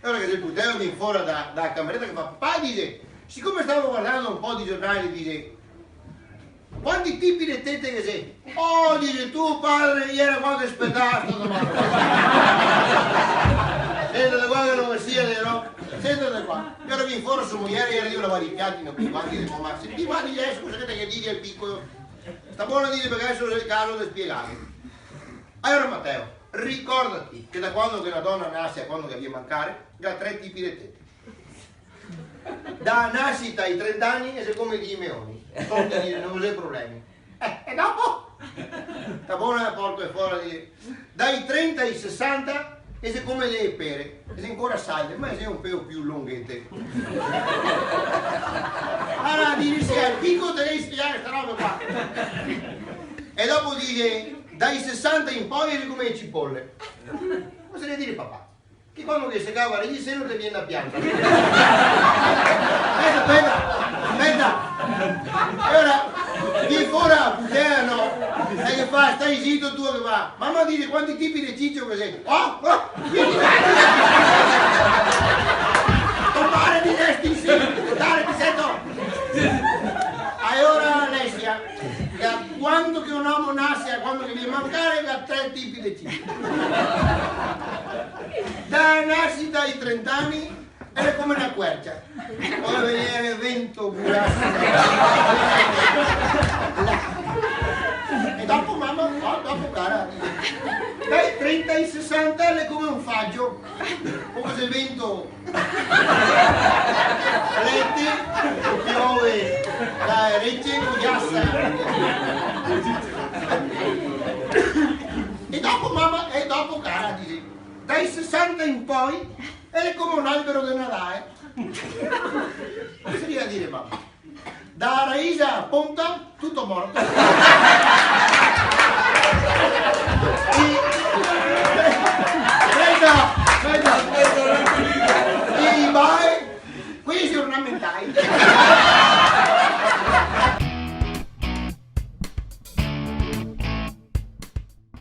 Allora che il putello viene fuori da cameretta che fa, papà, dice, siccome stavo guardando un po' di giornali, dice, quanti tipi di tette che sei? Oh, dice, tu padre, ieri quando aspettato, sentate qua che non sia vero, sentate qua. Io ero in fuori su moglie, ieri io lavavo i piatti, non mi guardi, dico, ma senti, ma di lei, scusa che dici è piccolo, sta buono a dire perché adesso è il caso di spiegare. Allora Matteo, ricordati che da quando che una donna nasce a quando che viene a mancare, ha 3 tipi di tette. Da nascita ai 30 anni è come di meoni, non c'è problemi. E dopo? Sta buona la porta è fuori, dai 30 ai 60 è come le pere, è ancora saglia, ma è un pelo più lunghette. Allora dici al picco te devi spiegare questa roba qua. E dopo dice dai 60 in poi è come le cipolle. Cosa deve dire papà? Che quando che si cava lì se non ti viene a piangere. Aspetta. E ora vieni fuori a puttano e che fa? Stai zitto tu che va. Mamma dice quanti tipi di ciccio che sei? Vieni tombare di destra insieme, dare ti sento. E ora Alessia, da quando che un uomo nasce a quando che viene a mancare ha 3 tipi di ciccio. Da nascita ai 30 anni è come una quercia. Poi venire il vento burasso. E dopo mamma, dopo cara, dai 30 ai 60 è come un faggio. Come se il vento lette, piove, la regge giassa. E dopo mamma, e dopo cara, dice, dai 60 in poi è come un albero di Natale. Cosa devi dire mamma? Da Raisa a Ponta tutto morto.